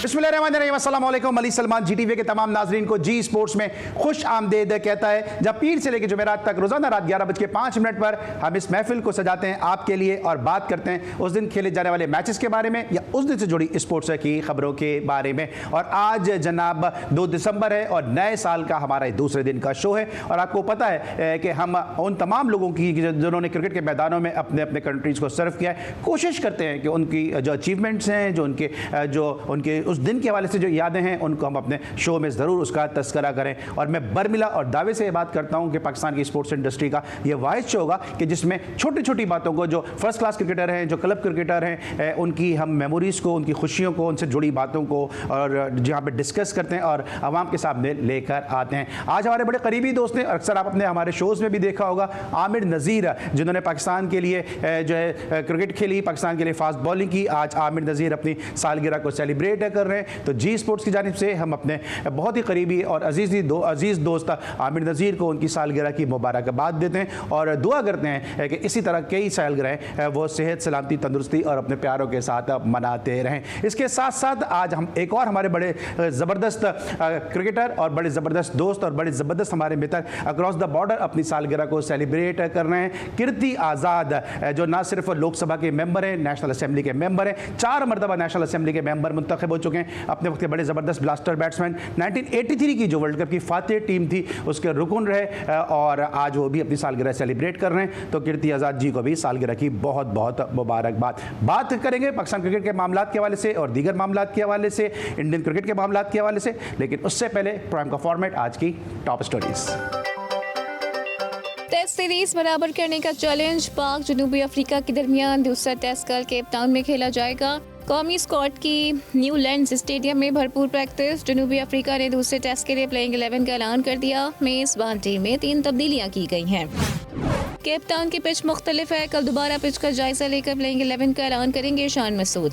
बिस्मिल्लाहिर्रहमानिर्रहीम, अस्सलाम वालेकुम। अली सलमान जीटीवी के तमाम नाजरीन को जी स्पोर्ट्स में खुश आमदेद कहता है, जब पीर से लेकर जुमेरात तक रोजाना रात 11:05 पर हम इस महफिल को सजाते हैं आपके लिए और बात करते हैं उस दिन खेले जाने वाले मैचेस के बारे में या उस दिन से जुड़ी स्पोर्ट्स की खबरों के बारे में। और आज जनाब 2 दिसंबर है और नए साल का हमारा दूसरे दिन का शो है और आपको पता है कि हम उन तमाम लोगों की जिन्होंने क्रिकेट के मैदानों में अपने अपने कंट्रीज़ को सर्व किया है, कोशिश करते हैं कि उनकी जो अचीवमेंट्स हैं, जो उनके उस दिन के हवाले से जो यादें हैं, उनको हम अपने शो में ज़रूर उसका तस्करा करें। और मैं बरमिला और दावे से ये बात करता हूं कि पाकिस्तान की स्पोर्ट्स इंडस्ट्री का ये वाहिद शो होगा कि जिसमें छोटी छोटी बातों को, जो फर्स्ट क्लास क्रिकेटर हैं, जो क्लब क्रिकेटर हैं, उनकी हम मेमोरीज़ को, उनकी खुशियों को, उनसे जुड़ी बातों को और जहाँ पर डिस्कस करते हैं और आवाम के सामने लेकर आते हैं। आज हमारे बड़े करीबी दोस्त हैं, अक्सर आप अपने हमारे शोज़ में भी देखा होगा, आमिर नज़ीर, जिन्होंने पाकिस्तान के लिए जो है क्रिकेट खेली, पाकिस्तान के लिए फास्ट बॉलिंग की। आज आमिर नज़ीर अपनी सालगिरह को सेलिब्रेट कर रहे हैं। तो जी स्पोर्ट्स की जानिब से हम अपने बहुत ही करीबी और अजीज़ दोस्त आमिर नज़ीर को उनकी सालगिरह की मुबारकबाद देते हैं और दुआ करते हैं कि इसी तरह कई सालगिरह वो सेहत, सलामती, तंदुरुस्ती और अपने प्यारों के साथ मनाते रहें। इसके साथ साथ आज हम एक और हमारे बड़े ज़बरदस्त क्रिकेटर और बड़े ज़बरदस्त दोस्त और बड़े ज़बरदस्त हमारे मित्र अक्रॉस द बॉर्डर अपनी सालगिरह को सेलिब्रेट कर रहे हैं। कीर्ति आज़ाद, जो ना सिर्फ लोकसभा के मेंबर हैं, नेशनल असेंबली के मेंबर हैं, 4 मरतबा नेशनल असेंबली के मेंबर मुंतखब हो चुके हैं, अपने वक्त के बड़े ज़बरदस्त ब्लास्टर बैट्समैन, 1983 की जो वर्ल्ड कप की फातेह टीम थी उसके रुकन रहे और आज वो भी अपनी सालगिरह सेलिब्रेट कर रहे हैं। तो कीर्ति आज़ाद जी को भी सालगिरह की बहुत बहुत मुबारकबाद। बात करेंगे पाकिस्तान क्रिकेट के मामलात के हवाले से और दीगर मामलात के हवाले से, इंडियन क्रिकेट के मामलात के हवाले से, लेकिन उससे पहले प्रोग्राम का फॉर्मेट, आज की टॉप स्टोरीज। टेस्ट सीरीज बराबर करने का चैलेंज, पाक जनूबी अफ्रीका के दरमियान दूसरा टेस्ट कल केप टाउन में खेला जाएगा। कौमी स्क्वाड की न्यूलैंड्स स्टेडियम में भरपूर प्रैक्टिस। जनूबी अफ्रीका ने दूसरे टेस्ट के लिए प्लेइंग 11 का ऐलान कर दिया। मेजबान टीम में 3 तब्दीलियां की गई हैं। केप टाउन की पिच मुख्तलिफ है, कल दोबारा पिच का जायजा लेकर प्लेइंग 11 का ऐलान करेंगे शान मसूद।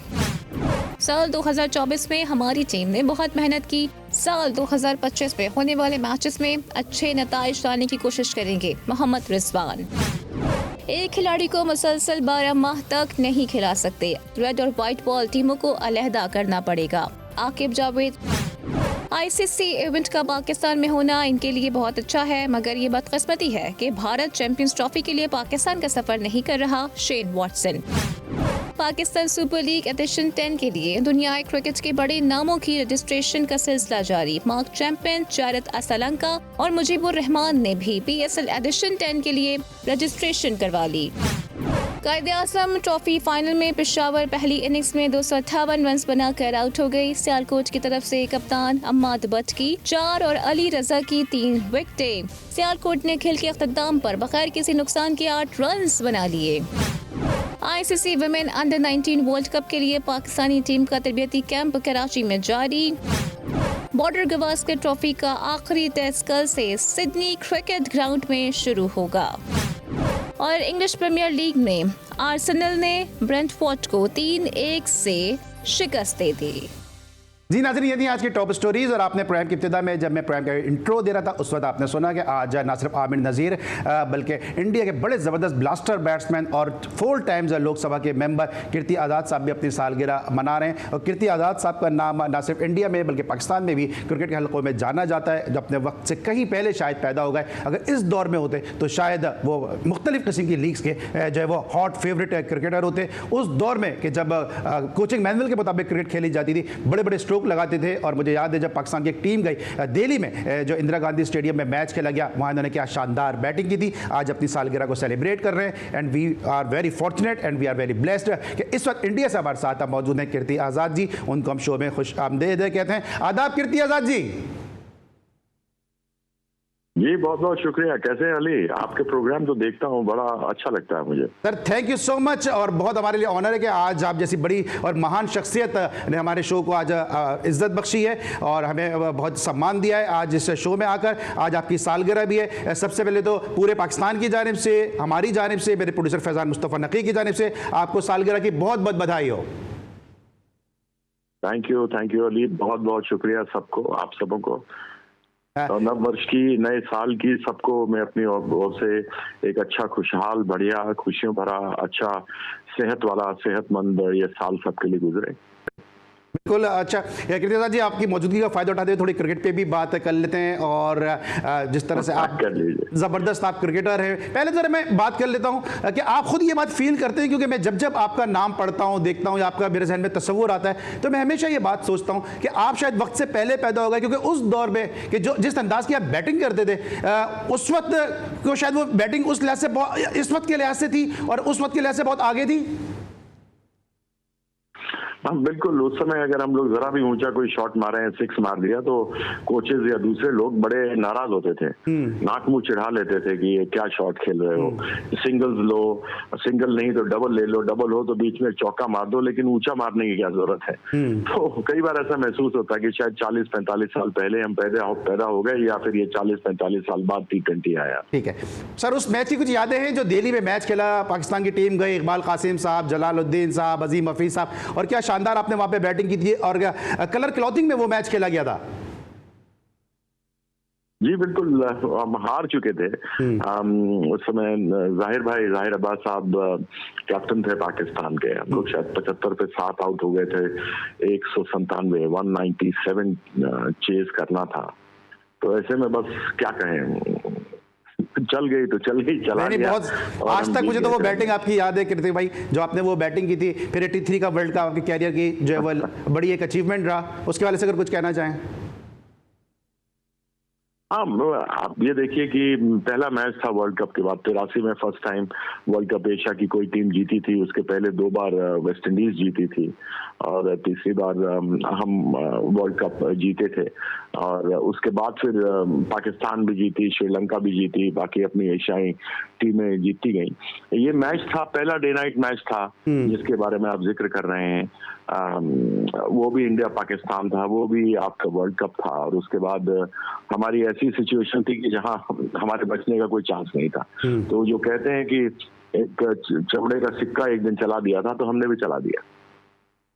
साल 2024 में हमारी टीम ने बहुत मेहनत की, साल 2025 में होने वाले मैचेस में अच्छे नताइज लाने की कोशिश करेंगे, मोहम्मद रिजवान। एक खिलाड़ी को मुसलसल 12 माह तक नहीं खिला सकते, रेड और व्हाइट बॉल टीमों को अलहदा करना पड़ेगा, आकिब जावेद। आईसीसी इवेंट का पाकिस्तान में होना इनके लिए बहुत अच्छा है, मगर ये बदकिस्मती है कि भारत चैंपियंस ट्रॉफी के लिए पाकिस्तान का सफर नहीं कर रहा, Shane Watson. Pakistan super league edition 10 के लिए दुनियाई क्रिकेट के बड़े नामों की रजिस्ट्रेशन का सिलसिला जारी। मार्क चैंपियन, जारत असलंका और मुजीबुर रहमान ने भी पीएसएल एडिशन 10 के लिए रजिस्ट्रेशन करवा ली। कायदे-ए-आज़म ट्रॉफी फाइनल में पेशावर पहली इनिंग्स में 258 रन बनाकर आउट हो गई। सियालकोट की तरफ से कप्तान अम्माद भट्ट की 4 और अली रजा की 3 विकेटें। सियालकोट ने खेल के अख्ताम पर बगैर किसी नुकसान के 8 रन बना लिए। ICC women under 19 world cup के लिए पाकिस्तानी टीम का तरबियती कैंप कराची में जारी। बॉर्डर गवास्कर ट्रॉफी का आखिरी टेस्ट कल से सिडनी क्रिकेट ग्राउंड में शुरू होगा। और इंग्लिश प्रीमियर लीग में आर्सेनल ने ब्रेंटफोर्ड को 3-1 से शिकस्त दे दी। जी नाज़रीन, ये थी आज की टॉप स्टोरीज और आपने प्रोग्राम की इब्तिदा में जब मैं प्रोग्राम का इंट्रो दे रहा था उस वक्त आपने सुना कि आज ना सिर्फ आमिर नज़ीर बल्कि इंडिया के बड़े ज़बरदस्त ब्लास्टर बैट्समैन और 4 टाइम्स लोकसभा के मेंबर कीर्ति आज़ाद साहब भी अपनी सालगिरह मना रहे हैं। और कीर्ति आज़ाद साहब का नाम ना सिर्फ इंडिया में बल्कि पाकिस्तान में भी क्रिकेट के हलकों में जाना जाता है, जो अपने वक्त से कहीं पहले शायद पैदा हो गए। अगर इस दौर में होते तो शायद वो मुख्तलिफ किस्म की लीग्स के जो है वो हॉट फेवरेट क्रिकेटर होते। उस दौर में कि जब कोचिंग मैनुअल के मुताबिक क्रिकेट खेली जाती थी, बड़े बड़े स्ट्रोक लगाते थे। और मुझे याद है जब पाकिस्तान की एक टीम गई दिल्ली में, जो इंदिरा गांधी स्टेडियम में मैच खेला गया, वहां इन्होंने क्या शानदार बैटिंग की थी। आज अपनी सालगिरह को सेलिब्रेट कर रहे हैं and we are very fortunate and we are very blessed कि इस वक्त इंडिया से हमारे साथ मौजूद हैं कीर्ति आज़ाद जी। उनको हम शो में खुश आमदेद कहते हैं। आदाब कीर्ति आज़ाद जी। जी बहुत बहुत शुक्रिया। कैसे हैं अली? आपके प्रोग्राम जो देखता हूँ बड़ा अच्छा लगता है मुझे। Sir thank you so much और बहुत हमारे लिए ऑनर है कि आज आप जैसी बड़ी और महान शख्सियत ने हमारे शो को आज इज्जत बख्शी है और हमें बहुत सम्मान दिया है आज इस शो में आकर। आज आपकी सालगिरह भी है। सबसे पहले तो पूरे पाकिस्तान की जानिब से, हमारी जानिब से, मेरे प्रोड्यूसर फैजान मुस्तफ़ा नकी की जानिब से आपको सालगिरह की बहुत बहुत बधाई हो। थैंक यू अली, बहुत बहुत शुक्रिया सबको, आप सबों को। नव वर्ष की, नए साल की सबको मैं अपनी ओर से एक अच्छा, खुशहाल, बढ़िया, खुशियों भरा, अच्छा, सेहत वाला, सेहतमंद ये साल सबके लिए गुजरे। बिल्कुल। अच्छा कृतिका जी, आपकी मौजूदगी का फायदा उठाते हुए थोड़ी क्रिकेट पे भी बात कर लेते हैं, और जिस तरह से आप जबरदस्त आप क्रिकेटर हैं, पहले जरा मैं बात कर लेता हूं कि आप खुद ये बात फील करते हैं, क्योंकि मैं जब जब आपका नाम पढ़ता हूं, देखता हूं, या आपका मेरे जहन में तस्वुर आता है, तो मैं हमेशा ये बात सोचता हूं कि आप शायद वक्त से पहले पैदा हो गए, क्योंकि उस दौर में कि जो जिस अंदाज की आप बैटिंग करते थे, उस वक्त को शायद वो बैटिंग उस लिहाज से इस वक्त के लिहाज से थी और उस वक्त के लिहाज से बहुत आगे थी। हाँ बिल्कुल, उस समय अगर हम लोग जरा भी ऊंचा कोई शॉट मारे हैं, सिक्स मार दिया, तो कोचेज या दूसरे लोग बड़े नाराज होते थे, नाक मुंह चिढ़ा लेते थे कि ये क्या शॉट खेल रहे हो, सिंगल्स लो, सिंगल नहीं तो डबल ले लो, डबल हो तो बीच में चौका मार दो, लेकिन ऊंचा मारने की क्या जरूरत है। तो कई बार ऐसा महसूस होता है कि शायद 40-45 साल पहले हम पैदा हो गए, या फिर ये 40-45 साल बाद T20 आया। ठीक है सर, उस मैच की कुछ यादें हैं जो दिल्ली में मैच खेला, पाकिस्तान की टीम गई, इकबाल कासिम साहब, जलालुद्दीन साहब, अजीम हफीज साहब, और क्या शानदार आपने वहां पे बैटिंग की थी, और कलर क्लॉथिंग में वो मैच खेला गया था। जी बिल्कुल, हम हार चुके थे उस समय। जाहिर अब्बास साहब कैप्टन थे पाकिस्तान के। हम लोग शायद 75 पे 7 आउट हो गए थे, 197 चेज करना था। तो ऐसे में बस क्या कहें, चल गई तो चल गई, चला गया। बहुत आज तक मुझे तो वो बैटिंग आपकी याद है कृतिक भाई, जो आपने वो बैटिंग की थी, फिर 83 का वर्ल्ड कप आपके कैरियर की जो है वो बड़ी एक अचीवमेंट रहा, उसके वाले से अगर कुछ कहना चाहें। हाँ, आप ये देखिए कि पहला मैच था वर्ल्ड कप के बाद, 83 में first time world cup Asia की कोई टीम जीती थी। उसके पहले 2 बार वेस्ट इंडीज जीती थी, और तीसरी बार हम वर्ल्ड कप जीते थे। और उसके बाद फिर पाकिस्तान भी जीती, श्रीलंका भी जीती, बाकी अपनी एशियाई टीमें जीती गई। ये मैच था, पहला डे नाइट मैच था जिसके बारे में आप जिक्र कर रहे हैं। वो भी इंडिया पाकिस्तान था, वो भी आपका वर्ल्ड कप था। और उसके बाद हमारी ऐसी सिचुएशन थी कि जहां हमारे बचने का कोई चांस नहीं था। तो जो कहते हैं कि एक चमड़े का सिक्का एक दिन चला दिया था, तो हमने भी चला दिया।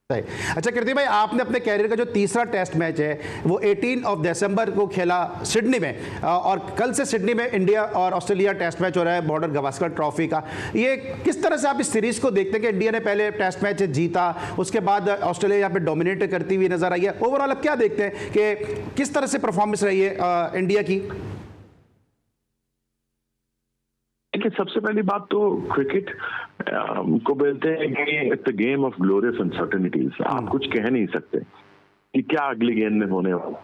अच्छा कृतिक भाई, आपने अपने कैरियर का जो तीसरा टेस्ट मैच है वो 18 दिसंबर को खेला सिडनी में, और कल से सिडनी में इंडिया और ऑस्ट्रेलिया टेस्ट मैच हो रहा है बॉर्डर गावस्कर ट्रॉफी का। ये किस तरह से आप इस सीरीज को देखते हैं कि इंडिया ने पहले टेस्ट मैच जीता, उसके बाद ऑस्ट्रेलिया यहाँ पे डोमिनेट करती हुई नजर आई है। ओवरऑल आप क्या देखते हैं कि किस तरह से परफॉर्मेंस रही है इंडिया की? सबसे पहली बात तो क्रिकेट को बोलते हैं कि it's the game of glorious uncertainties. आप कुछ कह नहीं सकते कि क्या अगली गेंद में होने वाला,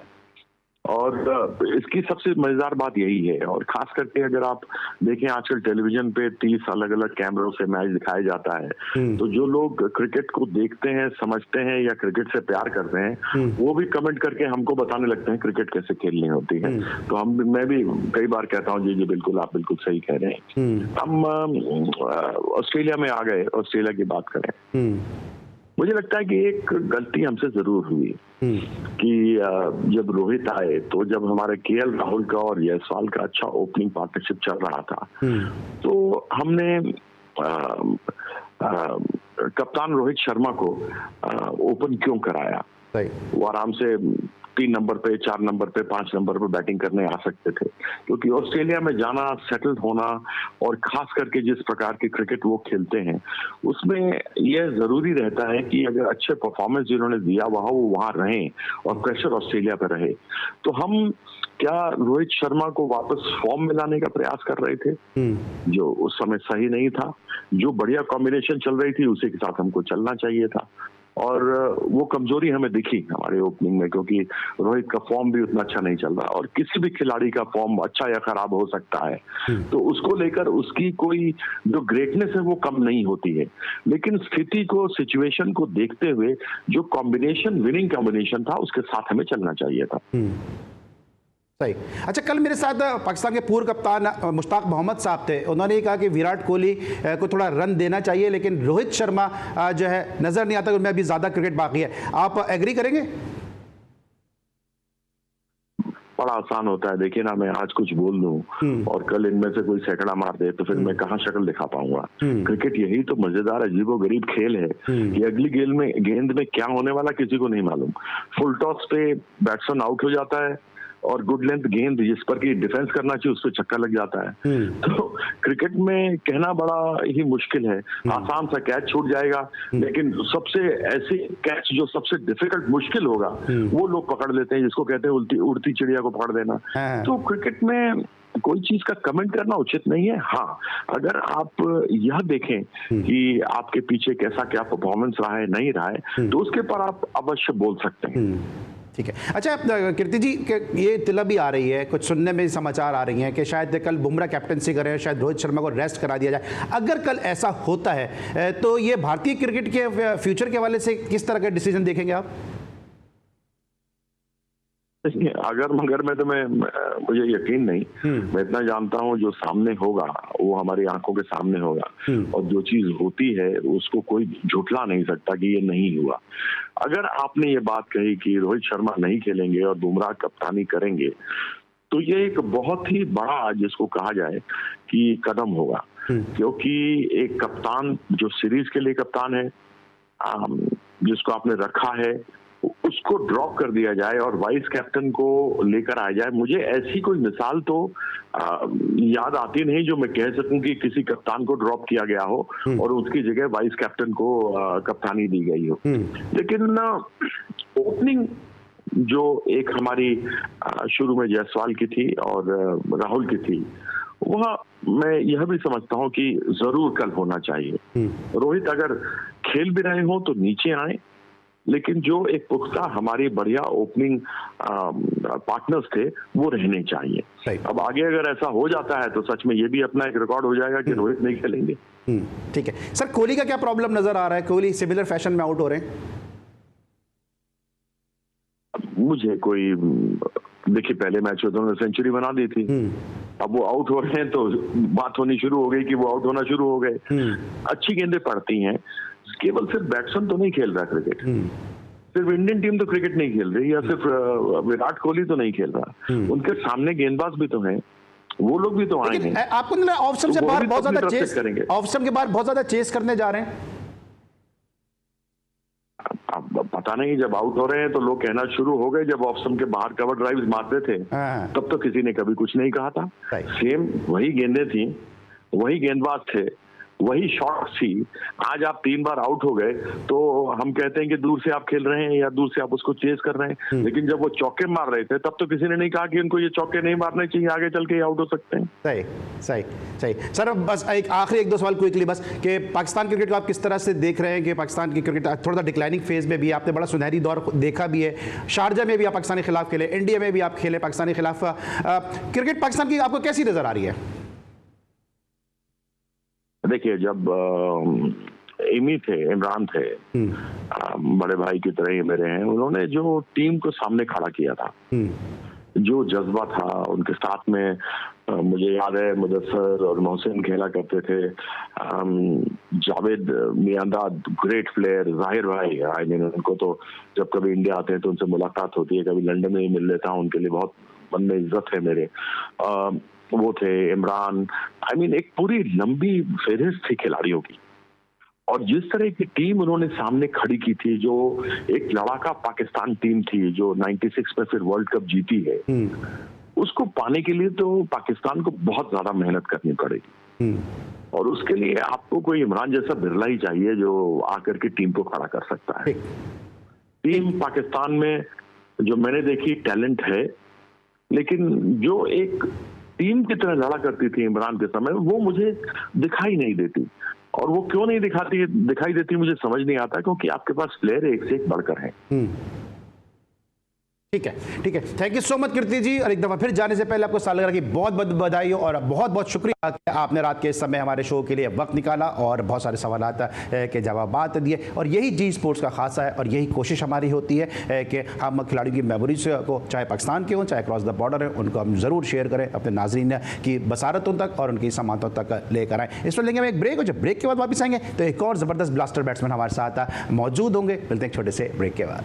और इसकी सबसे मजेदार बात यही है। और खास करके अगर आप देखें, आजकल टेलीविजन पे 30 अलग अलग कैमरों से मैच दिखाया जाता है, तो जो लोग क्रिकेट को देखते हैं, समझते हैं, या क्रिकेट से प्यार करते हैं, वो भी कमेंट करके हमको बताने लगते हैं क्रिकेट कैसे खेलनी होती है। तो मैं भी कई बार कहता हूँ जी बिल्कुल, आप बिल्कुल सही कह रहे हैं। हम ऑस्ट्रेलिया में आ गए, ऑस्ट्रेलिया की बात करें, मुझे लगता है कि एक गलती हमसे जरूर हुई कि जब रोहित आए, तो जब हमारे केएल राहुल का और जायसवाल का अच्छा ओपनिंग पार्टनरशिप चल रहा था, तो हमने कप्तान रोहित शर्मा को ओपन क्यों कराया? वो आराम से 3 नंबर पे, 4 नंबर पे, 5 नंबर पे बैटिंग करने आ सकते थे, क्योंकि ऑस्ट्रेलिया में जाना, सेटल होना, और खास करके जिस प्रकार की क्रिकेट वो खेलते हैं, उसमें यह जरूरी रहता है कि अगर अच्छे परफॉर्मेंस जिन्होंने दिया वो वहां रहें, और प्रेशर ऑस्ट्रेलिया पर रहे। तो हम क्या रोहित शर्मा को वापस फॉर्म में लाने का प्रयास कर रहे थे, जो उस समय सही नहीं था। जो बढ़िया कॉम्बिनेशन चल रही थी उसी के साथ हमको चलना चाहिए था, और वो कमजोरी हमें दिखी हमारे ओपनिंग में, क्योंकि रोहित का फॉर्म भी उतना अच्छा नहीं चल रहा, और किसी भी खिलाड़ी का फॉर्म अच्छा या खराब हो सकता है। तो उसको लेकर उसकी कोई जो ग्रेटनेस है वो कम नहीं होती है, लेकिन स्थिति को, सिचुएशन को देखते हुए जो कॉम्बिनेशन, विनिंग कॉम्बिनेशन था, उसके साथ हमें चलना चाहिए था। सही। अच्छा, कल मेरे साथ पाकिस्तान के पूर्व कप्तान मुश्ताक मोहम्मद साहब थे। उन्होंने कहा कि विराट कोहली को थोड़ा रन देना चाहिए, लेकिन रोहित शर्मा जो है नजर नहीं आता, उनमें अभी ज्यादा क्रिकेट बाकी है। आप एग्री करेंगे? बड़ा आसान होता है। देखिए ना, मैं आज कुछ बोल दूं और कल इनमें से कोई सैकड़ा मार दे, तो फिर मैं कहाँ शक्ल दिखा पाऊंगा? क्रिकेट यही तो मजेदार अजीबोगरीब खेल है कि अगली गेंद में क्या होने वाला किसी को नहीं मालूम। फुल टॉस पे बैट्समैन आउट हो जाता है, और गुड लेंथ गेंद जिस पर कि डिफेंस करना चाहिए उस पर छक्का लग जाता है। तो क्रिकेट में कहना बड़ा ही मुश्किल है। आसान सा कैच छूट जाएगा, लेकिन सबसे ऐसे कैच जो सबसे डिफिकल्ट मुश्किल होगा वो लोग पकड़ लेते हैं, जिसको कहते हैं उड़ती चिड़िया को पकड़ देना। तो क्रिकेट में कोई चीज का कमेंट करना उचित नहीं है। हाँ, अगर आप यह देखें कि आपके पीछे कैसा क्या परफॉर्मेंस रहा है नहीं रहा है, तो उसके पर आप अवश्य बोल सकते हैं। ठीक है। अच्छा कीर्ति जी, ये तिला भी आ रही है, कुछ सुनने में समाचार आ रही हैं कि शायद कल बुमराह कैप्टनसी करें, शायद रोहित शर्मा को रेस्ट करा दिया जाए। अगर कल ऐसा होता है तो ये भारतीय क्रिकेट के फ्यूचर के हवाले से किस तरह का डिसीजन देखेंगे आप? अगर मगर में तो मुझे यकीन नहीं। मैं इतना जानता हूँ जो सामने होगा वो हमारी आंखों के सामने होगा, और जो चीज होती है उसको कोई झुठला नहीं सकता कि ये नहीं हुआ। अगर आपने ये बात कही कि रोहित शर्मा नहीं खेलेंगे और बुमराह कप्तानी करेंगे, तो ये एक बहुत ही बड़ा, जिसको कहा जाए कि कदम होगा, क्योंकि एक कप्तान जो सीरीज के लिए कप्तान है, जिसको आपने रखा है, उसको ड्रॉप कर दिया जाए और वाइस कैप्टन को लेकर आ जाए। मुझे ऐसी कोई मिसाल तो याद आती नहीं जो मैं कह सकूं कि किसी कप्तान को ड्रॉप किया गया हो और उसकी जगह वाइस कैप्टन को कप्तानी दी गई हो। लेकिन ओपनिंग जो एक हमारी शुरू में जायसवाल की थी और राहुल की थी, वह मैं यह भी समझता हूं कि जरूर कल होना चाहिए। रोहित अगर खेल भी रहे हो तो नीचे आए, लेकिन जो एक पुख्ता हमारी बढ़िया ओपनिंग पार्टनर्स थे वो रहने चाहिए। अब आगे अगर ऐसा हो जाता है तो सच में ये भी अपना एक रिकॉर्ड हो जाएगा कि रोहित नहीं खेलेंगे। ठीक है सर, कोहली का क्या प्रॉब्लम नजर आ रहा है? कोहली सिमिलर फैशन में आउट हो रहे हैं? मुझे कोई, देखिए पहले मैच में उन्होंने सेंचुरी बना दी थी, अब वो आउट हो रहे हैं तो बात होनी शुरू हो गई कि वो आउट होना शुरू हो गए। अच्छी गेंदें पड़ती हैं, केवल सिर्फ बैट्समैन तो नहीं खेल रहा क्रिकेट, सिर्फ इंडियन टीम तो क्रिकेट नहीं खेल रही, या सिर्फ विराट कोहली तो नहीं खेल रहा, उनके सामने गेंदबाज भी तो हैं, वो लोग भी तो आए हैं। आपको नहीं लगा ऑफ स्टंप से बाहर बहुत ज्यादा चेस करेंगे? ऑफ स्टंप के बाहर बहुत ज्यादा चेस करने जा रहे हैं? अब पता नहीं, जब आउट हो रहे हैं तो लोग कहना शुरू हो गए, जब ऑफ स्टंप के बाहर कवर ड्राइव्स मारते थे तब तो किसी ने कभी कुछ नहीं कहा था। सेम वही गेंदें थी, वही गेंदबाज थे, वही शॉट थी। आज आप 3 बार आउट हो गए तो हम कहते हैं कि दूर से आप खेल रहे हैं या दूर से आप उसको चेस कर रहे हैं, लेकिन जब वो चौके मार रहे थे तब तो किसी ने नहीं कहा कि उनको ये चौके नहीं मारने चाहिए, आगे चल के आउट हो सकते हैं। सही सही सही। सर बस एक आखिरी 1-2 सवाल क्विकली बस, कि पाकिस्तान क्रिकेट को आप किस तरह से देख रहे हैं कि पाकिस्तान की क्रिकेट थोड़ा सा डिक्लाइनिंग फेज में भी है? आपने बड़ा सुनहरी दौर देखा भी है, शारजा में भी आप पाकिस्तान के खिलाफ खेले, इंडिया में भी आप खेले पाकिस्तान के खिलाफ। क्रिकेट पाकिस्तान की आपको कैसी नजर आ रही है? देखिए, जब इमरान थे, बड़े भाई की तरह ही मेरे हैं, उन्होंने जो टीम को सामने खड़ा किया था, जो जज्बा था उनके साथ में, मुझे याद है मुदस्सर और मोहसिन खेला करते थे, जावेद मियांदाद ग्रेट प्लेयर, जाहिर भाई, आई मीन उनको तो जब कभी इंडिया आते हैं तो उनसे मुलाकात होती है, कभी लंदन में ही मिल लेता हूँ, उनके लिए बहुत मन में इज्जत है मेरे। वो थे इमरान, आई मीन एक पूरी लंबी फेहरिस्त थी खिलाड़ियों की, और जिस तरह की टीम उन्होंने सामने खड़ी की थी, जो एक लड़ाका पाकिस्तान टीम थी जो 96 में फिर वर्ल्ड कप जीती है, उसको पाने के लिए तो पाकिस्तान को बहुत ज्यादा मेहनत करनी पड़ेगी, और उसके लिए आपको कोई इमरान जैसा बिरला ही चाहिए जो आकर के टीम को खड़ा कर सकता है। टीम पाकिस्तान में जो मैंने देखी टैलेंट है, लेकिन जो एक टीम की तरह लड़ा करती थी इमरान के समय, वो मुझे दिखाई नहीं देती, और वो क्यों नहीं दिखाई देती मुझे समझ नहीं आता, क्योंकि आपके पास प्लेयर एक से एक बढ़कर है। ठीक है, थैंक यू सो मच कीर्ति जी। और एक दफ़ा फिर जाने से पहले आपको सालगिरह की बहुत बहुत बधाई हो, और बहुत बहुत शुक्रिया कि आपने रात के इस समय हमारे शो के लिए वक्त निकाला और बहुत सारे सवालात के जवाबात दिए। और यही जी स्पोर्ट्स का खासा है, और यही कोशिश हमारी होती है कि हम खिलाड़ियों की मेमोरीज को, चाहे पाकिस्तान के हों चाहे क्रॉस द बॉर्डर है, उनको हम ज़रूर शेयर करें, अपने नाजरीन की बसारतों तक और उनकी समातों तक लेकर आएँ। इस पर लेंगे हम एक ब्रेक, और जब ब्रेक के बाद वापस आएंगे तो एक और ज़बरदस्त ब्लास्टर बैट्समैन हमारे साथ मौजूद होंगे। मिलते हैं एक छोटे से ब्रेक के बाद।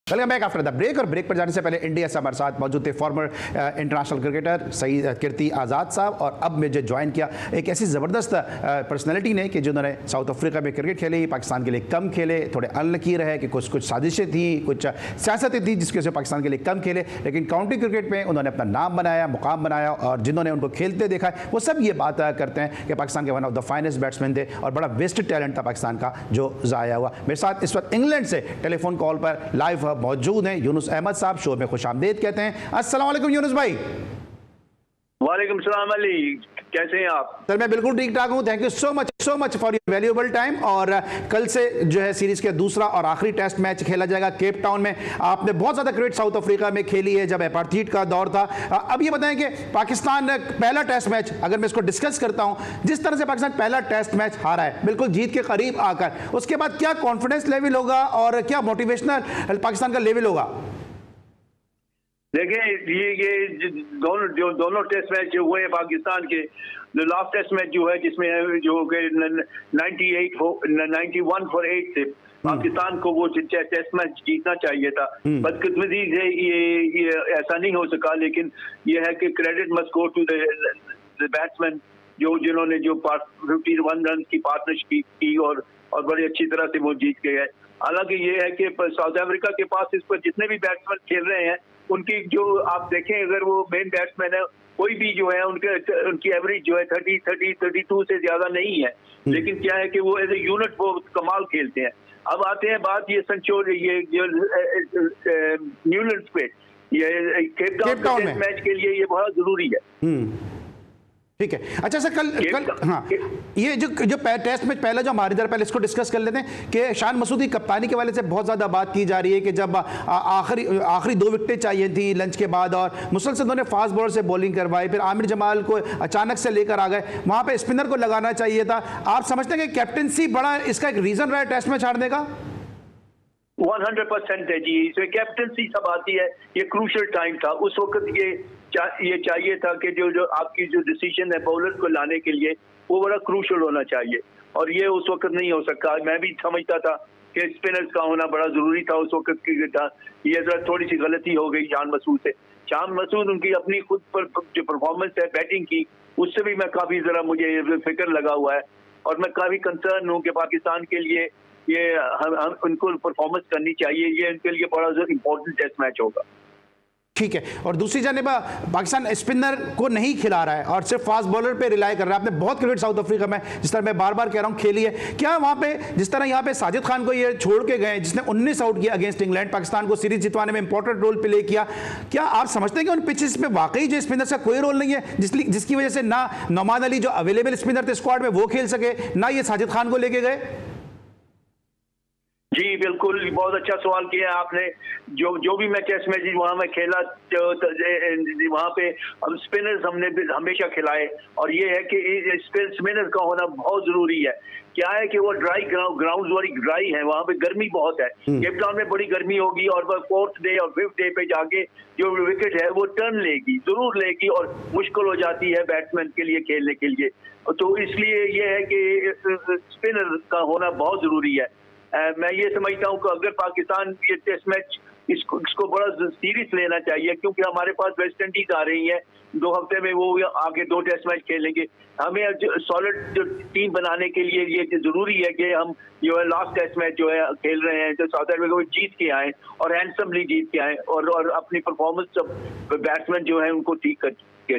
Welcome back after the break. और ब्रेक पर जाने से पहले इंडिया से हमारे साथ मौजूद थे फॉर्मर इंटरनेशनल क्रिकेटर सईद कीर्ति आज़ाद साहब, और अब मुझे ज्वाइन किया एक ऐसी ज़बरदस्त पर्सनैलिटी ने कि जिन्होंने साउथ अफ्रीका में क्रिकेट खेली, पाकिस्तान के लिए कम खेले, थोड़े अनलकी रहे कि कुछ साजिशें थी, कुछ सियासतें थी जिसकी वजह से पाकिस्तान के लिए कम खेले, लेकिन काउंटी क्रिकेट में उन्होंने अपना नाम बनाया, मुकाम बनाया, और जिन्होंने उनको खेलते देखा है वो सब ये बात करते हैं कि पाकिस्तान के one of the finest batsman थे और बड़ा वेस्टेड टैलेंट था पाकिस्तान का जो ज़ाया हुआ। मेरे साथ इस वक्त इंग्लैंड से टेलीफोन कॉल पर लाइव मौजूद हैं यूनुस अहमद साहब, शो में खुशामदीद कहते हैं। अस्सलाम वालेकुम यूनुस भाई। वालेकुम सलाम अली, कैसे हैं आप? सर मैं बिल्कुल ठीक ठाक हूं, thank you so much for your valuable time. और कल से जो है सीरीज का दूसरा और आखिरी टेस्ट मैच खेला जाएगा केप टाउन में। आपने बहुत ज्यादा क्रिकेट साउथ अफ्रीका में खेली है जब एपार्थीड का दौर था। अब ये बताएं कि पाकिस्तान पहला टेस्ट मैच, अगर मैं इसको डिस्कस करता हूं, जिस तरह से पाकिस्तान पहला टेस्ट मैच हारा है बिल्कुल जीत के करीब आकर, उसके बाद क्या कॉन्फिडेंस लेवल होगा और क्या मोटिवेशनल पाकिस्तान का लेवल होगा? देखें, ये दोनों टेस्ट मैच जो हुए पाकिस्तान के, लास्ट टेस्ट मैच जो है जिसमें जो 91 फॉर 8 से पाकिस्तान को वो टेस्ट मैच जीतना चाहिए था। बदकिस्मती से ये ऐसा नहीं हो सका, लेकिन ये है कि credit must go to the batsman जिन्होंने 51 रन की पार्टनरशिप की और बड़ी अच्छी तरह से वो जीत गए हैं। हालांकि ये है कि साउथ अफ्रीका के पास इस पर जितने भी बैट्समैन खेल रहे हैं उनकी जो आप देखें, अगर वो मेन बैट्समैन है कोई भी जो है उनकी एवरेज जो है 32 से ज्यादा नहीं है, लेकिन क्या है कि वो एज ए यूनिट वो कमाल खेलते हैं। अब आते हैं बात ये न्यूलैंड्स पे, ये केप टाउन मैच के लिए ये बहुत जरूरी है। ठीक है, अच्छा सर कल हाँ, ये जो टेस्ट में पहला जो हमारे इधर, पहले इसको डिस्कस कर लेते हैं कि शान मसूदी कप्तानी के वाले से बहुत ज़्यादा बात की जा रही है कि जब आखिरी 2 विकेटें चाहिए थी लंच के बाद और मुसलसल उन्होंने फास्ट बॉलर से बॉलिंग करवाई, फिर आमिर जमाल को अचानक से लेकर आ गए, वहाँ पे स्पिनर को लगाना चाहिए था। आप समझते हैं कि कैप्टनसी बड़ा इसका एक रीज़न रहा है टेस्ट में छाड़ने का? 100% है जी, इसमें कैप्टनसी सब आती है। ये क्रूशियल टाइम था उस वक्त, ये चाहिए था कि जो आपकी जो डिसीजन है बॉलर को लाने के लिए वो बड़ा क्रूशियल होना चाहिए, और ये उस वक्त नहीं हो सका। मैं भी समझता था कि स्पिनर्स का होना बड़ा जरूरी था उस वक्त की था। ये जरा थोड़ी सी गलती हो गई शान मसूद से। शान मसूद उनकी अपनी खुद पर जो परफॉर्मेंस है बैटिंग की, उससे भी मैं काफी जरा मुझे फिक्र लगा हुआ है, और मैं काफी कंसर्न हूँ कि पाकिस्तान के लिए ये हम उनको परफॉर्मेंस करनी चाहिए। ये उनके लिए बड़ा इंपॉर्टेंट टेस्ट मैच होगा। ठीक है, और दूसरी जानिब पाकिस्तान स्पिनर को नहीं खिला रहा है और सिर्फ फास्ट बॉलर पे रिलाई कर रहा है। आपने बहुत क्रिकेट साउथ अफ्रीका में, जिस तरह मैं बार बार कह रहा हूँ, खेली है। क्या वहाँ पे जिस तरह यहाँ पे साजिद खान को ये छोड़ के गए जिसने 19 आउट किया अगेंस्ट इंग्लैंड, पाकिस्तान को सीरीज जितवाने में इंपॉर्टेंट रोल प्ले किया, क्या आप समझते हैं कि उन पिचेस में वाकई जो स्पिनर्स का कोई रोल नहीं है जिसकी वजह से ना नौमान अली जो अवेलेबल स्पिनर थे स्क्वाड में वो खेल सके, ना ये साजिद खान को लेके गए? जी बिल्कुल, बहुत अच्छा सवाल किया आपने। जो भी मैं टेस्ट मैच वहाँ में खेला वहाँ पे हम स्पिनर्स हमने हमेशा खिलाए, और ये है कि स्पिनर्स का होना बहुत जरूरी है। क्या है कि वो ड्राई ग्राउंड बड़ी ड्राई है, वहाँ पे गर्मी बहुत है। केप टाउन में बड़ी गर्मी होगी और वह 4th डे और 5th डे पे जाके जो विकेट है वो टर्न लेगी, जरूर लेगी, और मुश्किल हो जाती है बैट्समैन के लिए खेलने के लिए। तो इसलिए ये है कि स्पिनर का होना बहुत जरूरी है। मैं ये समझता हूँ कि अगर पाकिस्तान ये टेस्ट मैच इसको बड़ा सीरियस लेना चाहिए, क्योंकि हमारे पास वेस्ट इंडीज आ रही है 2 हफ्ते में, वो आगे 2 टेस्ट मैच खेलेंगे। हमें सॉलिड जो टीम बनाने के लिए ये जरूरी है कि हम जो है लास्ट टेस्ट मैच जो है खेल रहे हैं तो साउथ अफ्रीका को जीत के आए और हैंडसमली जीत के आए, और अपनी परफॉर्मेंस सब बैट्समैन जो है उनको ठीक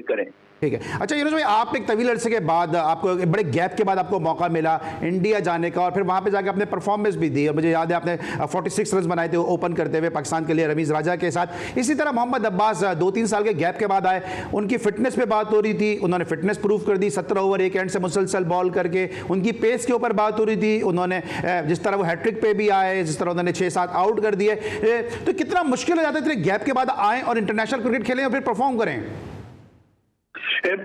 करें। ठीक है, अच्छा यूनुस भाई, आप एक तवील अरसे के बाद, आपको एक बड़े गैप के बाद आपको मौका मिला इंडिया जाने का, और फिर वहाँ पे जाके आपने परफॉर्मेंस भी दी, और मुझे याद है आपने 46 रन बनाए थे ओपन करते हुए पाकिस्तान के लिए रमीज़ राजा के साथ। इसी तरह मोहम्मद अब्बास 2-3 साल के गैप के बाद आए, उनकी फिटनेस पे बात हो रही थी, उन्होंने फिटनेस प्रूव कर दी, 17 ओवर एक एंड से मुसलसल बॉल करके। उनकी पेस के ऊपर बात हो रही थी, उन्होंने जिस तरह वो हैट्रिक पे भी आए, जिस तरह उन्होंने 6-7 आउट कर दिए, तो कितना मुश्किल हो जाता है इतने गैप के बाद आए और इंटरनेशनल क्रिकेट खेलें और फिर परफॉर्म करें?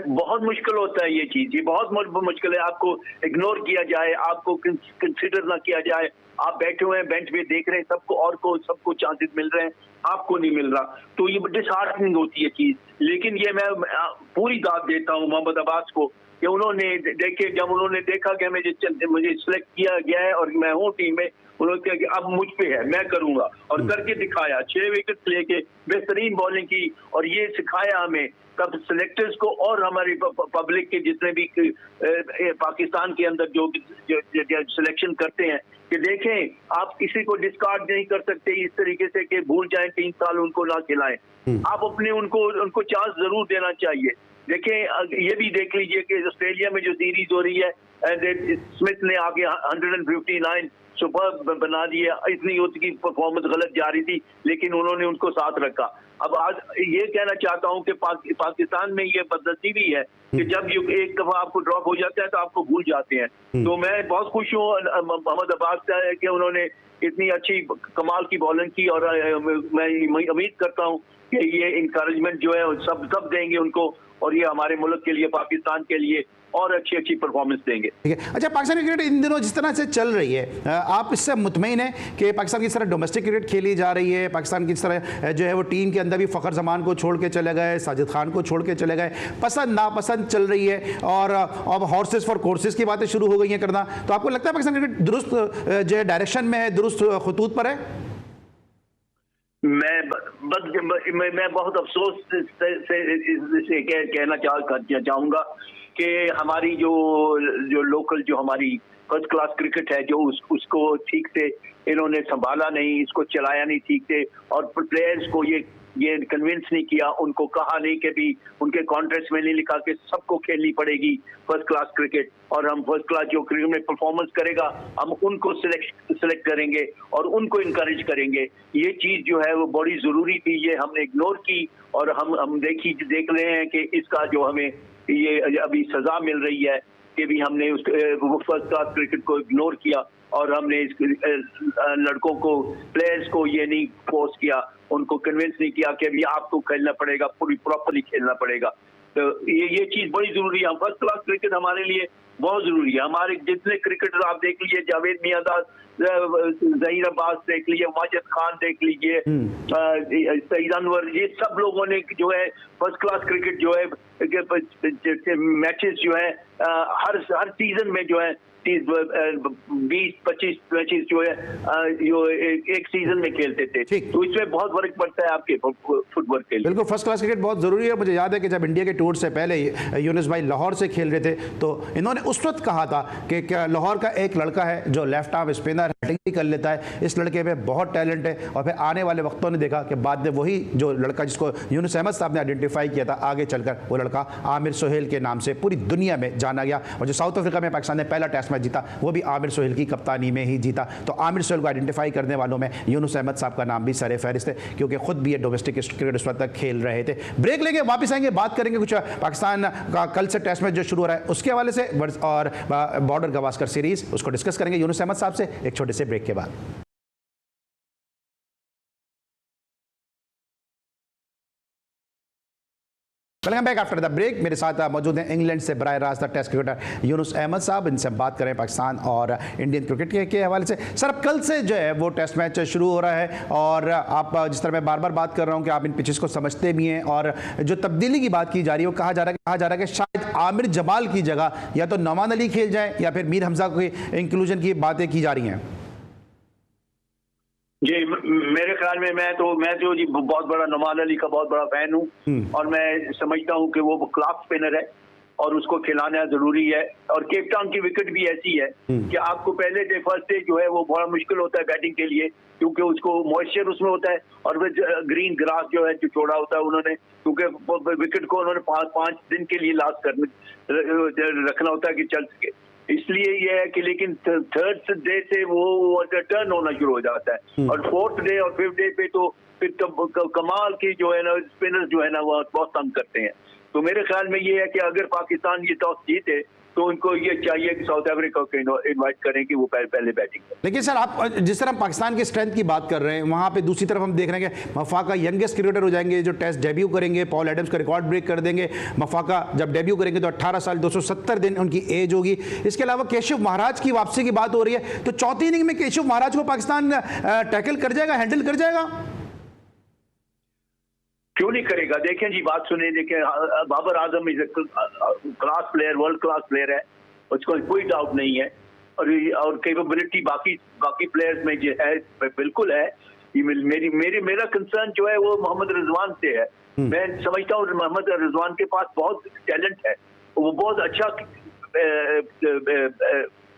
बहुत मुश्किल होता है ये चीज, ये बहुत मुश्किल है। आपको इग्नोर किया जाए, आपको कंसिडर ना किया जाए, आप बैठे हुए हैं बेंच पे देख रहे हैं सबको चांसेस मिल रहे हैं, आपको नहीं मिल रहा, तो ये डिसहार्टनिंग होती है चीज। लेकिन ये मैं पूरी दाद देता हूँ मोहम्मद अब्बास को कि जब उन्होंने देखा कि मुझे सिलेक्ट किया गया है और मैं हूँ टीम में, उन्होंने कहा कि अब मुझ पे है, मैं करूंगा, और करके दिखाया। 6 विकेट लेके बेहतरीन बॉलिंग की, और ये सिखाया हमें। तब सिलेक्टर्स को और हमारी पब्लिक के जितने भी पाकिस्तान के अंदर जो सिलेक्शन करते हैं कि देखें आप किसी को डिस्कार्ड नहीं कर सकते इस तरीके से कि भूल जाएं 3 साल उनको ना खिलाएं। आप अपने उनको चांस जरूर देना चाहिए। देखें ये भी देख लीजिए कि ऑस्ट्रेलिया में जो सीरीज हो रही है, स्मिथ ने आगे 159 सुपर बना दिया। इतनी उसकी परफॉर्मेंस गलत जा रही थी, लेकिन उन्होंने उनको साथ रखा। अब आज ये कहना चाहता हूं कि पाकिस्तान में ये बदनसीबी है कि जब एक दफा आपको ड्रॉप हो जाता है तो आपको भूल जाते हैं। तो मैं बहुत खुश हूँ मोहम्मद अब्बास से कि उन्होंने इतनी अच्छी कमाल की बॉलिंग की, और मैं उम्मीद करता हूँ कि ये इंकरेजमेंट जो है सब देंगे उनको, और ये हमारे मुल्क के लिए, पाकिस्तान के लिए और अच्छी परफॉर्मेंस देंगे। ठीक है। अच्छा, पाकिस्तानी क्रिकेट इन दिनों जिस तरह से चल रही है, आप इससे मुतमईन हैं कि पाकिस्तान की तरह डोमेस्टिक क्रिकेट खेली जा रही है? पाकिस्तान की तरह जो है वो टीम के अंदर भी फ़खर जमान को छोड़ के चले गए, साजिद खान को छोड़ के चले गए, पसंद नापसंद चल रही है, और अब हॉर्सेस फॉर कोर्सेज की बातें शुरू हो गई हैं करना। तो आपको लगता है पाकिस्तान क्रिकेट दुरुस्त जो है डायरेक्शन में है, दुरुस्त खतूत पर है? मैं बहुत अफसोस से कहना चाहूंगा कि हमारी जो लोकल जो हमारी फर्स्ट क्लास क्रिकेट है, जो उसको ठीक से इन्होंने संभाला नहीं, इसको चलाया नहीं ठीक से, और प्लेयर्स को ये कन्विंस नहीं किया, उनको कहा नहीं कि भी उनके कॉन्ट्रैक्ट्स में नहीं लिखा कि सबको खेलनी पड़ेगी फर्स्ट क्लास क्रिकेट, और हम फर्स्ट क्लास जो क्रिकेट में परफॉर्मेंस करेगा हम उनको सिलेक्ट करेंगे और उनको इनकरेज करेंगे। ये चीज जो है वो बड़ी जरूरी थी, ये हमने इग्नोर की, और हम देख रहे हैं कि इसका जो हमें ये अभी सजा मिल रही है कि भी हमने उस फर्स्ट क्लास क्रिकेट को इग्नोर किया, और हमने इस लड़कों को, प्लेयर्स को ये नहीं फोर्स किया, उनको कन्विंस नहीं किया कि अभी आपको खेलना पड़ेगा, पूरी प्रॉपरली खेलना पड़ेगा। तो ये चीज बड़ी जरूरी है। फर्स्ट क्लास क्रिकेट हमारे लिए बहुत जरूरी है। हमारे जितने क्रिकेटर आप देख लीजिए, जावेद मियांदाद, जहीर अब्बास देख लीजिए, माजिद खान देख लीजिए, सईद अनवर, ये सब लोगों ने जो है फर्स्ट क्लास क्रिकेट जो है मैचेस जो है हर सीजन में जो है 20-25 मैचेस जो है जो एक सीजन में खेलते थे। तो इसमें बहुत फर्क पड़ता है आपके फुटबॉल के लिए। बिल्कुल, फर्स्ट क्लास क्रिकेट बहुत जरूरी है। मुझे याद है कि जब इंडिया के टूर से पहले यूनुस भाई लाहौर से खेल रहे थे, तो इन्होंने उस वक्त कहा था कि क्या लाहौर का एक लड़का है जो लेफ्ट आर्म स्पिनर बैटिंग कर लेता है, इस लड़के में बहुत टैलेंट है। और फिर आने वाले वक्तों ने देखा कि बाद में वही जो लड़का जिसको यूनुस अहमद साहब ने आइडेंटिफाई किया था, आगे चलकर वो लड़का आमिर सोहेल के नाम से पूरी दुनिया में जाना गया। और जो साउथ अफ्रीका में पाकिस्तान ने पहला टेस्ट मैच जीता, वो भी आमिर सोहेल की कप्तानी में ही जीता। तो आमिर सोहेल को आइडेंटिफाई करने वालों में यूनुस अहमद साहब का नाम भी सरे फहरिस्त है, क्योंकि खुद भी ये डोमेस्टिक क्रिकेट उस वक्त तक खेल रहे थे। ब्रेक लेंगे, वापस आएंगे, बात करेंगे कुछ पाकिस्तान का कल से टेस्ट मैच जो शुरू हो रहा है उसके हवाले से, और बॉर्डर गवास्कर सीरीज उसको डिस्कस करेंगे यूनुस अहमद साहब से एक छोटे से ब्रेक के बाद। Welcome back after the break. मेरे साथ मौजूद हैं इंग्लैंड से बराह रास्त टेस्ट क्रिकेटर यूनुस अहमद साहब। इनसे हम बात करें पाकिस्तान और इंडियन क्रिकेट के हवाले से। सर, अब कल से जो है वो टेस्ट मैच शुरू हो रहा है, और आप जिस तरह मैं बार बार बात कर रहा हूं कि आप इन पिचेस को समझते भी हैं, और जो तब्दीली की बात की जा रही है वो कहा जा रहा है कि शायद आमिर जमाल की जगह या तो नौमान अली खेल जाए या फिर मीर हमजा की इंक्लूजन की बातें की जा रही हैं। जी, मेरे ख्याल में मैं तो जी बहुत बड़ा नौमान अली का बहुत बड़ा फैन हूँ, और मैं समझता हूँ कि वो क्लास स्पिनर है और उसको खिलाना जरूरी है। और केप टाउन की विकेट भी ऐसी है कि आपको पहले डे फर्स्ट डे जो है वो बड़ा मुश्किल होता है बैटिंग के लिए, क्योंकि उसको मॉइस्चर उसमें होता है, और फिर ग्रीन ग्रास जो है जो छोड़ा होता है उन्होंने, क्योंकि विकेट को उन्होंने 5 दिन के लिए लास्ट रखना होता है कि चल सके। इसलिए ये है कि लेकिन थर्ड डे से वो टर्न होना शुरू हो जाता है, और फोर्थ डे और फिफ्थ डे पे तो फिर कमाल की जो है ना स्पिनर्स जो है ना वो बहुत तंग करते हैं। तो मेरे ख्याल में ये है कि अगर पाकिस्तान ये टॉस जीते तो उनको ये चाहिए कि साउथ अफ्रीका को इनवाइट करें कि वो पहले बैटिंग करें। लेकिन सर, आप जिस तरह पाकिस्तान की स्ट्रेंथ की बात कर रहे हैं, वहाँ पे दूसरी तरफ हम देख रहे हैं कि मफाका यंगेस्ट क्रिकेटर हो जाएंगे जो टेस्ट डेब्यू करेंगे, पॉल एडम्स का रिकॉर्ड ब्रेक कर देंगे। मफाका जब डेब्यू करेंगे तो 18 साल 270 दिन उनकी एज होगी। इसके अलावा केशव महाराज की वापसी की बात हो रही है, तो चौथी इनिंग में केशव महाराज को पाकिस्तान टैकल कर जाएगा, हैंडल कर जाएगा? क्यों नहीं करेगा? देखें जी, बात सुने, देखें Babar Azam is class player, world class player है, उसको कोई डाउट नहीं है। और कैपेबिलिटी बाकी प्लेयर्स में जो है बिल्कुल है। मेरा कंसर्न जो है वो मोहम्मद रिजवान से है। मैं समझता हूँ मोहम्मद रिजवान के पास बहुत टैलेंट है, वो बहुत अच्छा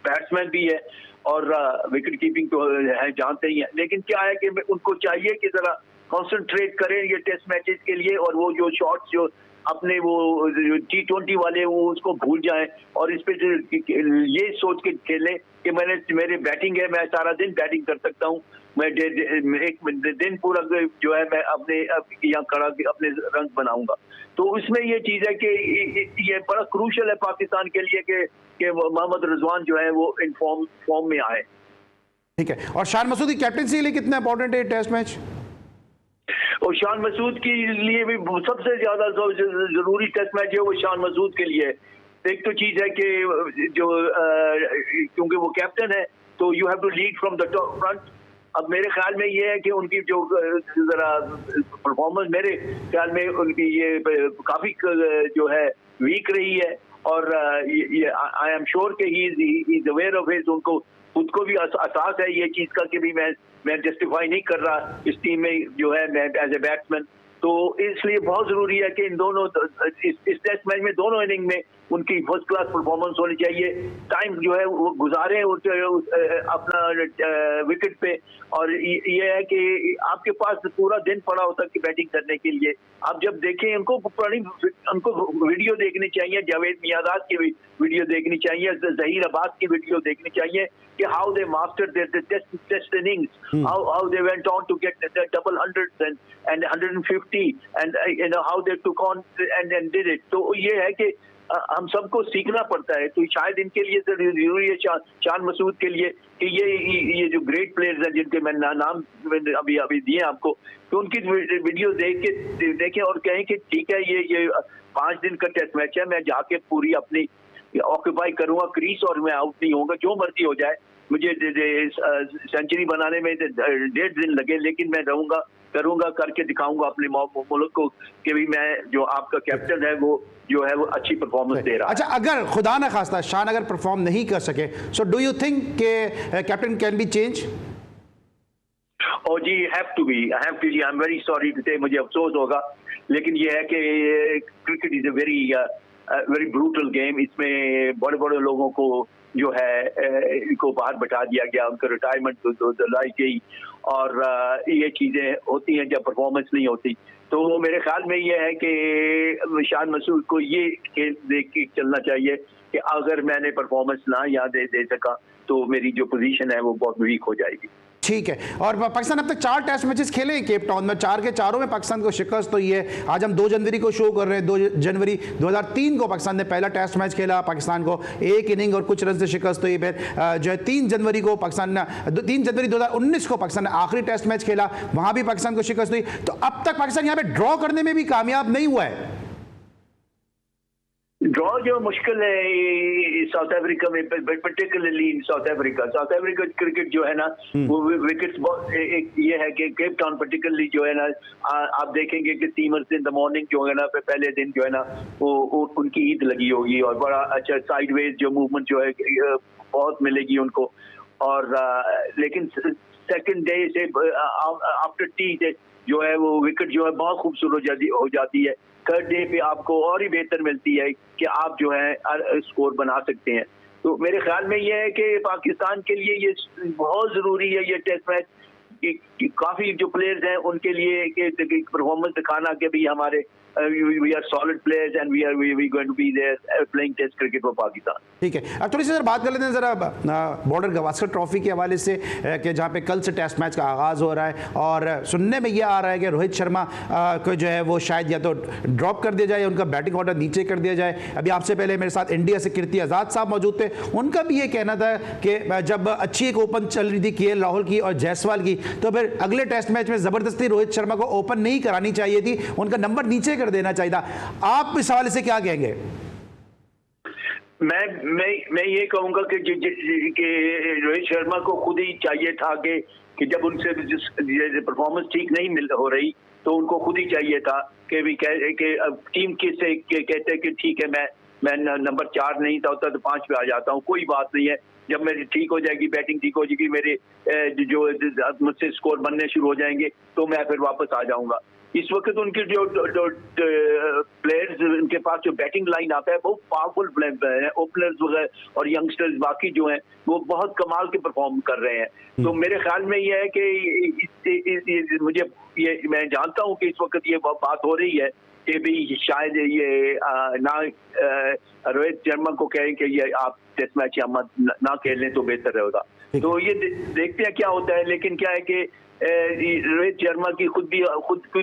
बैट्समैन भी है और विकेट कीपिंग तो है जानते ही हैं, लेकिन क्या है कि उनको चाहिए कि जरा कंसंट्रेट करें ये टेस्ट मैचेस के लिए, और वो जो शॉट्स जो अपने वो T20 वाले वो उसको भूल जाएं और इस पे ये सोच के खेलें कि मेरे बैटिंग है, मैं सारा दिन बैटिंग कर सकता हूँ, मैं एक दिन पूरा जो है मैं अपने यहाँ खड़ा अपने रंग बनाऊंगा। तो इसमें ये चीज है कि ये बड़ा क्रूशल है पाकिस्तान के लिए कि मोहम्मद रिजवान जो है वो इन फॉर्म में आए। ठीक है, और शान मसूद की कैप्टनसी के लिए कितना इंपॉर्टेंट है टेस्ट मैच? और शान मसूद के लिए भी सबसे ज्यादा जरूरी टेस्ट मैच है वो शान मसूद के लिए। एक तो चीज है कि जो क्योंकि वो कैप्टन है तो you have to lead from the top front. अब मेरे ख्याल में ये है कि उनकी जो जरा परफॉर्मेंस मेरे ख्याल में उनकी ये काफी जो है वीक रही है, और आई एम श्योर कि he is aware of his, उनको खुद को भी एहसास है ये चीज का कि भी मैं जस्टिफाई नहीं कर रहा इस टीम में जो है मैं एज ए बैट्समैन। तो इसलिए बहुत जरूरी है कि इन दोनों इस टेस्ट मैच में दोनों इनिंग में उनकी फर्स्ट क्लास परफॉर्मेंस होनी चाहिए। टाइम जो है वो गुजारे अपना विकेट पे, और ये है कि आपके पास पूरा दिन पड़ा होता है कि बैटिंग करने के लिए। आप जब देखें उनको वीडियो देखनी चाहिए, जावेद मियादाद की वीडियो देखनी चाहिए, जहीर अब्बास की वीडियो देखनी चाहिए कि how they mastered their test innings, how they went on to get the double hundreds and 150 and you know how they took on and did it. तो ये है कि हम सबको सीखना पड़ता है। तो शायद इनके लिए जरूरी है शान मसूद के लिए कि ये जो ग्रेट प्लेयर्स हैं जिनके मैं नाम अभी दिए आपको, तो उनकी वीडियो देखें और कहें कि ठीक है ये 5 दिन का टेस्ट मैच है, मैं जाके पूरी अपनी ऑक्यूपाई करूंगा क्रीज और मैं आउट नहीं होऊंगा, जो मर्जी हो जाए, मुझे सेंचुरी बनाने में 1.5 दिन लगे, लेकिन मैं करूंगा करके दिखाऊंगा अपने मुल्क को कि भी मैं जो आपका कैप्टन है वो जो है वो अच्छी परफॉर्मेंस दे रहा है। अच्छा, अगर खुदा ना खास्ता शान अगर परफॉर्म नहीं कर सके, सो डू यू थिंक के captain can be change? Oh जी, हैव टू बी जी, I am very sorry to say, मुझे अफसोस होगा, लेकिन ये है कि cricket is a very brutal game. इसमें बड़े बड़े लोगों को जो है इनको बाहर बैठा दिया गया, उनका रिटायरमेंट लाई गई, और ये चीजें होती हैं जब परफॉर्मेंस नहीं होती। तो मेरे ख्याल में ये है कि शान मसूद को ये खेल देख के चलना चाहिए कि अगर मैंने परफॉर्मेंस ना यहाँ दे सका तो मेरी जो पोजीशन है वो बहुत वीक हो जाएगी। ठीक है, और पाकिस्तान अब तक 4 टेस्ट मैचेस खेले हैं केप टाउन में, 4 के चारों में पाकिस्तान को शिकस्त हुई है। आज हम 2 जनवरी को शो कर रहे हैं, 2 जनवरी 2003 को पाकिस्तान ने पहला टेस्ट मैच खेला, पाकिस्तान को 1 इनिंग और कुछ रन से शिकस्त हुई। फिर जो है 3 जनवरी 2019 को पाकिस्तान ने आखिरी टेस्ट मैच खेला, वहां भी पाकिस्तान को शिकस्त हुई। तो अब तक पाकिस्तान यहाँ पे ड्रॉ करने में भी कामयाब नहीं हुआ है। ड्रॉ जो मुश्किल है साउथ अफ्रीका में, particularly in south Africa cricket जो है ना वो विकेट्स एक ये है कि केप टाउन पर्टिकुलरली जो है ना आप देखेंगे कि सीमर्स इन द मॉर्निंग जो है ना पहले दिन जो है ना वो उनकी ईद लगी होगी, और बड़ा अच्छा साइडवेज जो मूवमेंट जो है बहुत मिलेगी उनको। और लेकिन सेकंड डे से आफ्टर टी जो है वो विकेट जो है बहुत खूबसूरत हो जाती है। थर्ड डे पे आपको और ही बेहतर मिलती है कि आप जो है स्कोर बना सकते हैं। तो मेरे ख्याल में ये है कि पाकिस्तान के लिए ये बहुत जरूरी है ये टेस्ट मैच कि काफी जो प्लेयर्स हैं उनके लिए कि परफॉर्मेंस दिखाना कि भी हमारे we are solid players and we going to be there playing test cricket for Pakistan। ठीक है, अब थोड़ी सी सर बात कर लेते हैं जरा बॉर्डर गवास्कर ट्रॉफी के हवाले से कि जहाँ पे कल से टेस्ट मैच का आगाज़ हो रहा है, और सुनने में ये आ रहा है कि रोहित शर्मा को जो है वो शायद या तो ड्रॉप कर दिया जाए या उनका बैटिंग ऑर्डर नीचे कर दिया जाए। अभी आपसे पहले मेरे साथ इंडिया से कीर्ति आज़ाद साहब मौजूद थे, उनका भी ये कहना था कि जब अच्छी एक ओपन चल रही थी KL राहुल की और जायसवाल की, तो फिर अगले टेस्ट मैच में ज़बरदस्ती रोहित शर्मा को ओपन नहीं करानी चाहिए थी, उनका नंबर नीचे देना चाहिए था। आप इस हवाले से क्या कहेंगे? मैं ये कहूंगा कि रोहित शर्मा को खुद ही चाहिए था कि जब उनसे परफॉर्मेंस ठीक नहीं हो रही तो उनको खुद ही चाहिए था कि टीम से कहते कि ठीक है मैं नंबर 4 नहीं था होता तो 5 पे आ जाता हूँ, कोई बात नहीं है। जब मेरी ठीक हो जाएगी, बैटिंग ठीक हो जाएगी, मेरे जो मुझसे स्कोर बनने शुरू हो जाएंगे तो मैं फिर वापस आ जाऊंगा। इस वक्त उनके जो प्लेयर्स, उनके पास जो बैटिंग लाइन आता है बहुत पावरफुल प्लेयर है, ओपनर्स वगैरह और यंगस्टर्स बाकी जो हैं वो बहुत कमाल के परफॉर्म कर रहे हैं। तो मेरे ख्याल में ये है कि मुझे ये मैं जानता हूँ कि इस वक्त ये बात हो रही है कि भी शायद ये ना रोहित शर्मा को कहें कि ये आप टेस्ट मैच या मत ना खेलें तो बेहतर रहेगा। तो ये देखते हैं क्या होता है। लेकिन क्या है कि रोहित शर्मा की खुद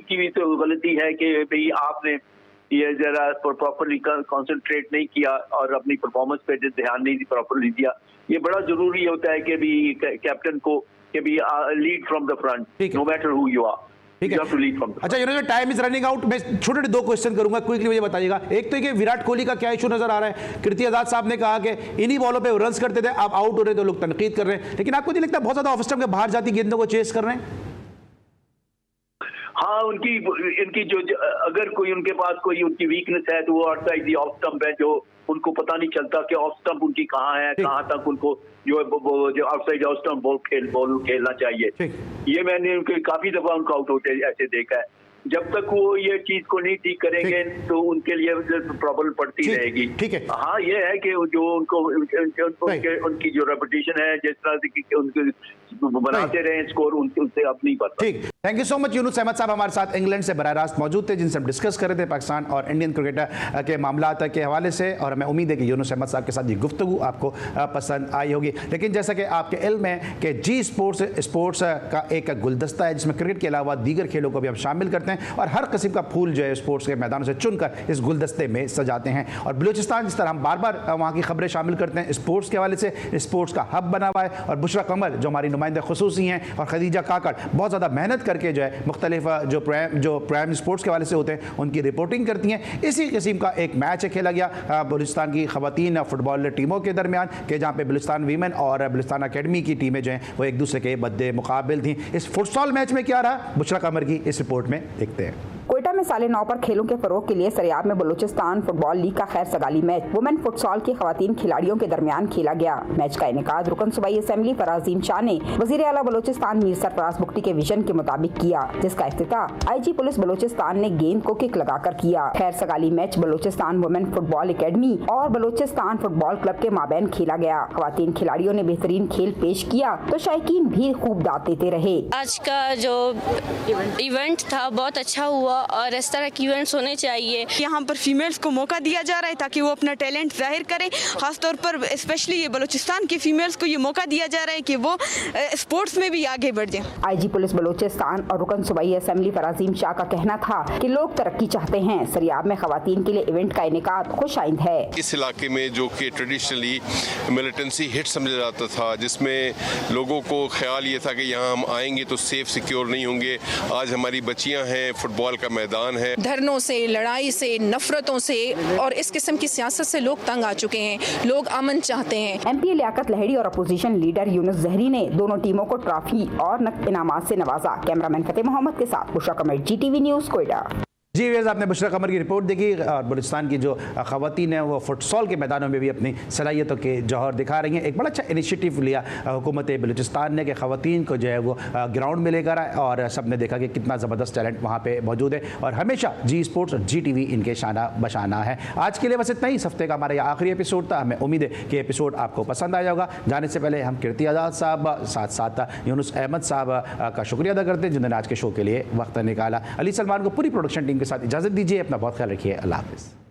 की भी तो गलती है कि भाई आपने ये जरा प्रॉपरली कंसंट्रेट नहीं किया और अपनी परफॉर्मेंस पे ध्यान नहीं प्रॉपरली दिया। ये बड़ा जरूरी होता है कि भी कैप्टन को कि भी lead from the front, no matter who you are. ठीक है। अच्छा Younis, time is running out. मैं छोटे 2 क्वेश्चन करूंगा, क्विकली मुझे बताइएगा। एक तो कि विराट कोहली का क्या इशू नजर आ रहा है? कीर्ति आजाद साहब ने कहा कि इन्हीं बॉलों पे रन्स करते थे, आप आउट हो रहे तो लोग तनकीद कर रहे हैं, लेकिन आपको नहीं लगता बहुत ज्यादा ऑफ स्टंप के बाहर जाती गेंदों को चेस कर रहे हैं? हाँ, इनकी जो अगर कोई उनके पास कोई उनकी वीकनेस है तो वो आउटसाइड दी ऑफ स्टंप है, जो उनको पता नहीं चलता कि ऑफ स्टंप उनकी कहाँ है, कहाँ तक उनको जो आउटसाइड ऑफ स्टंप बॉल खेलना चाहिए। ये मैंने उनके काफी दफा उनको आउट होते ऐसे देखा है। जब तक वो ये चीज को नहीं ठीक करेंगे तो उनके लिए प्रॉब्लम पड़ती रहेगी। ठीक है। हाँ, ये है कि जो उनको उनकी जो रेपुटेशन है, जिस तरह से उनके बनाते रहे स्कोर, उनसे अब नहीं पड़ता। ठीक, thank you so much. Younis Ahmed साहब हमारे साथ इंग्लैंड से बराह रास्त मौजूद थे, जिनसे हम डिस्कस कर रहे थे पाकिस्तान और इंडियन क्रिकेटर के मामला के हवाले से, और हमें उम्मीद है कि यूनुस अहमद साहब के साथ ये गुफ्तगू आपको पसंद आई होगी। लेकिन जैसा कि आपके इल्म है कि जी स्पोर्ट्स का एक गुलदस्ता है जिसमें क्रिकेट के अलावा दीगर खेलों को भी हम शामिल करते हैं और हर किस्म का फूल जो है स्पोर्ट्स के मैदानों से चुनकर इस गुलदस्ते में सजाते हैं। और बलूचिस्तान, जिस तरह हम बार बार वहाँ की खबरें शामिल करते हैं स्पोर्ट्स के हवाले से, स्पोर्ट्स का हब बना हुआ है। और बुशरा कमर जो हमारी नुमाइंदा खुसूसी हैं, और खदीजा काकड़ बहुत ज़्यादा मेहनत करके जो है मुख्तलिफ जो प्राइम स्पोर्ट्स के हवाले से होते हैं उनकी रिपोर्टिंग करती हैं। इसी किस्म का एक मैच खेला गया बलूचिस्तान की खवातीन फुटबॉल टीमों के दरमियान, के जहाँ पे बलूचिस्तान वीमेन और बलूचिस्तान अकेडमी की टीमें जो हैं वो एक दूसरे के बद्दे मुकाबिल थी। इस फुटसॉल मैच में क्या रहा, बुशरा कमर की इस रिपोर्ट में देखते हैं। क्वेटा में 9:30 पर खेलों के फरोग के लिए सरियाब में बलूचिस्तान फुटबॉल लीग का खैर सगाली मैच वुमेन फुटसॉल की खवातीन खिलाड़ियों के दरमियान खेला गया। मैच का इनेकाद रुकन सूबाई असेंबली फराजीम शाह ने वजीर आला बलूचिस्तान मीर सरफराज बुख्ती के विजन के मुताबिक किया, जिसका इफ्तिताह आईजी पुलिस बलूचिस्तान ने गेंद को किक लगाकर किया। खैर Sagalee match Balochistan women football academy और बलूचिस्तान फुटबॉल क्लब के माबैन खेला गया। खवातीन खिलाड़ियों ने बेहतरीन खेल पेश किया तो शायकीन भी खूब दाद देते रहे। आज का जो इवेंट था बहुत अच्छा हुआ और इस तरह के इवेंट्स होने चाहिए। यहाँ पर फीमेल्स को मौका दिया जा रहा है ताकि वो अपना टैलेंट जाहिर करें। खासतौर पर स्पेशली ये बलूचिस्तान की फीमेल्स को ये मौका दिया जा रहा है कि वो स्पोर्ट्स में भी आगे बढ़ जाएं। आईजी पुलिस बलूचिस्तान और रुकन सूबाई असेंबली फराजीम शाह का कहना था कि लोग तरक्की चाहते हैं। सरियाब में खवातीन के लिए इवेंट का इनेकाद खुशाइंद है। इस इलाके में जो कि ट्रेडिशनली मिलिटेंसी हिट समझा जाता था, जिसमें लोगों को ख्याल ये था कि यहाँ हम आएंगे तो सेफ सिक्योर नहीं होंगे, आज हमारी बच्चियाँ हैं, फुटबॉल का मैदान है। धरनों से, लड़ाई से, नफरतों से और इस किस्म की सियासत से लोग तंग आ चुके हैं। लोग अमन चाहते हैं। एमपी लियाकत लहड़ी और अपोजिशन लीडर यूनुस जहरी ने दोनों टीमों को ट्रॉफी और नकद इनामात से नवाजा। कैमरामैन फतेह मोहम्मद के साथ बुशरा कमर, GTV न्यूज़, कोयटा। जी वैसे आपने बुशरा कमर की रिपोर्ट देखी और बलूचिस्तान की जो खवातीन हैं वो फुटसॉल के मैदानों में भी अपनी सलाहियतों के जौहर दिखा रही हैं। एक बड़ा अच्छा इनिशिएटिव लिया हुकूमत बलूचिस्तान ने कि खवातीन को जो है वो ग्राउंड में लेकर आए और सब ने देखा कि कितना ज़बरदस्त टैलेंट वहाँ पे मौजूद है। और हमेशा जी स्पोर्ट्स और GTV इनके शाना बशाना है। आज के लिए बस इतना ही। इस हफ्ते का हमारा यह आखिरी एपिसोड था। हमें उम्मीद है कि एपिसोड आपको पसंद आया होगा। जाने से पहले हम कीर्ति आजाद साहब साथ साथ यूनुस अहमद साहब का शुक्रिया अदा करते हैं जिन्होंने आज के शो के लिए वक्त निकाला। अली सलमान को पूरी प्रोडक्शन टीम के साथ इजाज़त दीजिए। अपना बहुत ख्याल रखिए। अल्लाह हाफ़िज़।